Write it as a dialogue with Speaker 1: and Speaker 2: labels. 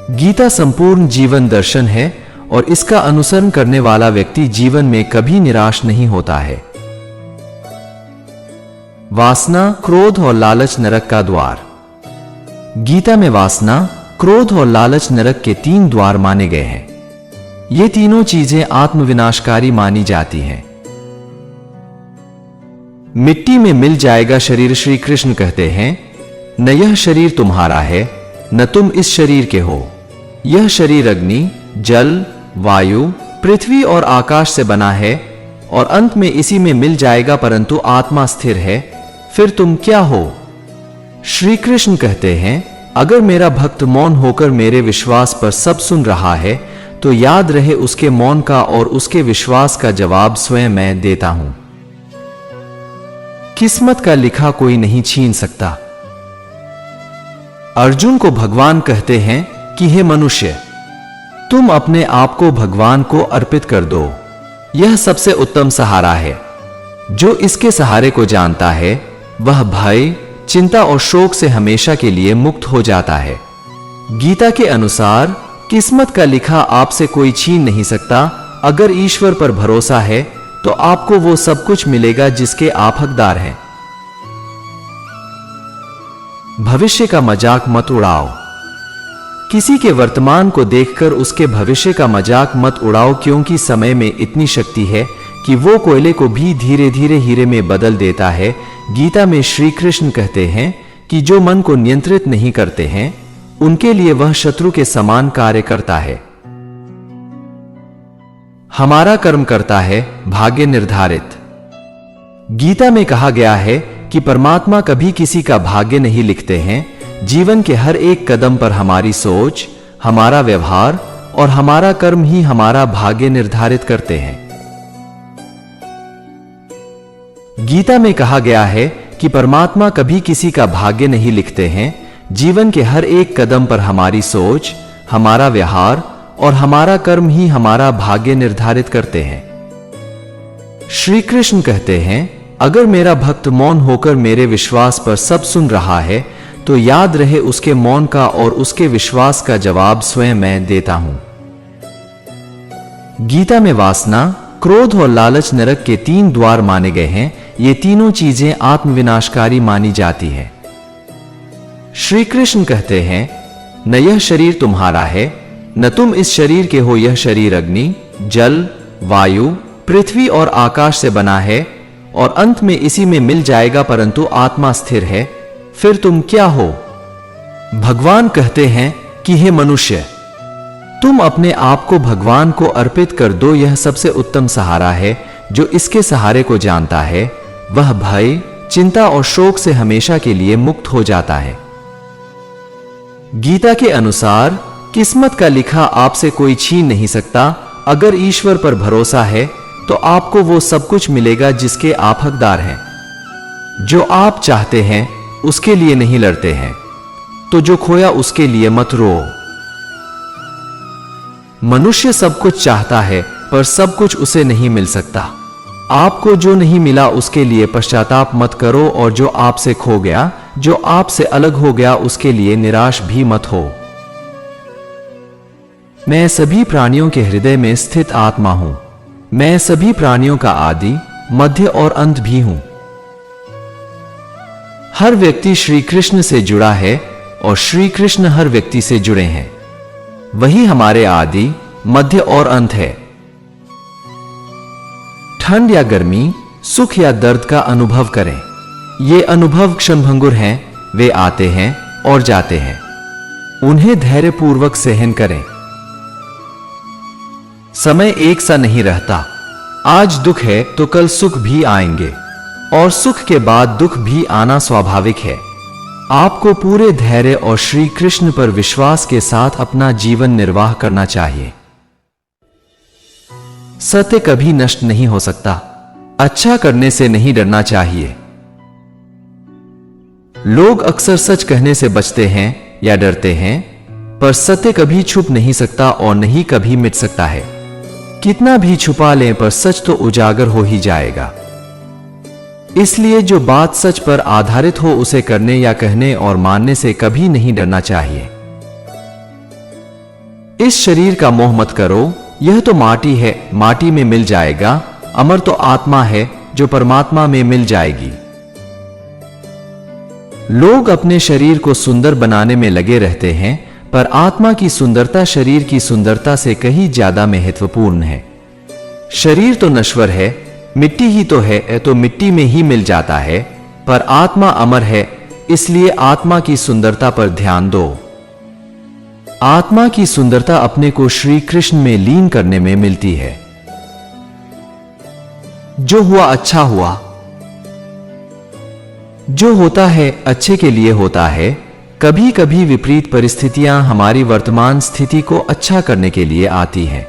Speaker 1: गीता संपूर्ण जीवन दर्शन है और इसका अनुसरण करने वाला व्यक्ति जीवन में कभी निराश नहीं होता है। वासना, क्रोध और लालच नरक का द्वार। गीता में वासना, क्रोध और लालच नरक के 3 द्वार माने गए हैं। ये तीनों चीजें आत्मविनाशकारी मानी जाती हैं। मिट्टी में मिल जाएगा शरीर। श्री कृष्ण कहते हैं, न यह शरीर तुम्हारा है, न तुम इस शरीर के हो। यह शरीर अग्नि, जल, वायु, पृथ्वी और आकाश से बना है और अंत में इसी में मिल जाएगा, परंतु आत्मा स्थिर है। फिर तुम क्या हो? श्री कृष्ण कहते हैं, अगर मेरा भक्त मौन होकर मेरे विश्वास पर सब सुन रहा है तो याद रहे उसके मौन का और उसके विश्वास का जवाब स्वयं मैं देता हूं। किस्मत का लिखा कोई नहीं छीन सकता। अर्जुन को भगवान कहते हैं कि हे मनुष्य, तुम अपने आप को भगवान को अर्पित कर दो। यह सबसे उत्तम सहारा है। जो इसके सहारे को जानता है वह भय, चिंता और शोक से हमेशा के लिए मुक्त हो जाता है। गीता के अनुसार किस्मत का लिखा आपसे कोई छीन नहीं सकता। अगर ईश्वर पर भरोसा है तो आपको वो सब कुछ मिलेगा जिसके आप हकदार हैं। भविष्य का मजाक मत उड़ाओ। किसी के वर्तमान को देखकर उसके भविष्य का मजाक मत उड़ाओ, क्योंकि समय में इतनी शक्ति है कि वो कोयले को भी धीरे धीरे हीरे में बदल देता है। गीता में श्री कृष्ण कहते हैं कि जो मन को नियंत्रित नहीं करते हैं उनके लिए वह शत्रु के समान कार्य करता है। हमारा कर्म करता है, भाग्य निर्धारित। गीता में कहा गया है कि परमात्मा कभी किसी का भाग्य नहीं लिखते हैं। जीवन के हर एक कदम पर हमारी सोच, हमारा व्यवहार और हमारा कर्म ही हमारा भाग्य निर्धारित करते हैं। गीता में कहा गया है कि परमात्मा कभी किसी का भाग्य नहीं लिखते हैं। जीवन के हर एक कदम पर हमारी सोच, हमारा व्यवहार और हमारा कर्म ही हमारा भाग्य निर्धारित करते हैं। श्री कृष्ण कहते हैं, अगर मेरा भक्त मौन होकर मेरे विश्वास पर सब सुन रहा है तो याद रहे उसके मौन का और उसके विश्वास का जवाब स्वयं मैं देता हूं। गीता में वासना, क्रोध और लालच नरक के 3 द्वार माने गए हैं। ये तीनों चीजें आत्मविनाशकारी मानी जाती है। श्री कृष्ण कहते हैं, न यह शरीर तुम्हारा है, न तुम इस शरीर के हो। यह शरीर अग्नि, जल, वायु, पृथ्वी और आकाश से बना है और अंत में इसी में मिल जाएगा, परंतु आत्मा स्थिर है। फिर तुम क्या हो? भगवान कहते हैं कि हे मनुष्य, तुम अपने आप को भगवान को अर्पित कर दो। यह सबसे उत्तम सहारा है। जो इसके सहारे को जानता है वह भय, चिंता और शोक से हमेशा के लिए मुक्त हो जाता है। गीता के अनुसार किस्मत का लिखा आपसे कोई छीन नहीं सकता। अगर ईश्वर पर भरोसा है तो आपको वो सब कुछ मिलेगा जिसके आप हकदार हैं। जो आप चाहते हैं उसके लिए नहीं लड़ते हैं, तो जो खोया उसके लिए मत रो। मनुष्य सब कुछ चाहता है पर सब कुछ उसे नहीं मिल सकता। आपको जो नहीं मिला उसके लिए पश्चाताप मत करो, और जो आपसे खो गया, जो आपसे अलग हो गया, उसके लिए निराश भी मत हो। मैं सभी प्राणियों के हृदय में स्थित आत्मा हूं। मैं सभी प्राणियों का आदि, मध्य और अंत भी हूं। हर व्यक्ति श्री कृष्ण से जुड़ा है और श्री कृष्ण हर व्यक्ति से जुड़े हैं। वही हमारे आदि, मध्य और अंत है। ठंड या गर्मी, सुख या दर्द का अनुभव करें। ये अनुभव क्षणभंगुर हैं, वे आते हैं और जाते हैं। उन्हें धैर्यपूर्वक सहन करें। समय एक सा नहीं रहता। आज दुख है तो कल सुख भी आएंगे और सुख के बाद दुख भी आना स्वाभाविक है। आपको पूरे धैर्य और श्री कृष्ण पर विश्वास के साथ अपना जीवन निर्वाह करना चाहिए। सत्य कभी नष्ट नहीं हो सकता। अच्छा करने से नहीं डरना चाहिए। लोग अक्सर सच कहने से बचते हैं या डरते हैं, पर सत्य कभी छुप नहीं सकता और नहीं कभी मिट सकता है। कितना भी छुपा लें पर सच तो उजागर हो ही जाएगा। इसलिए जो बात सच पर आधारित हो उसे करने या कहने और मानने से कभी नहीं डरना चाहिए। इस शरीर का मोह मत करो, यह तो माटी है, माटी में मिल जाएगा। अमर तो आत्मा है जो परमात्मा में मिल जाएगी। लोग अपने शरीर को सुंदर बनाने में लगे रहते हैं, पर आत्मा की सुंदरता शरीर की सुंदरता से कहीं ज्यादा महत्वपूर्ण है। शरीर तो नश्वर है, मिट्टी ही तो है, तो मिट्टी में ही मिल जाता है, पर आत्मा अमर है, इसलिए आत्मा की सुंदरता पर ध्यान दो। आत्मा की सुंदरता अपने को श्री कृष्ण में लीन करने में मिलती है। जो हुआ अच्छा हुआ। जो होता है अच्छे के लिए होता है। कभी कभी विपरीत परिस्थितियां हमारी वर्तमान स्थिति को अच्छा करने के लिए आती हैं।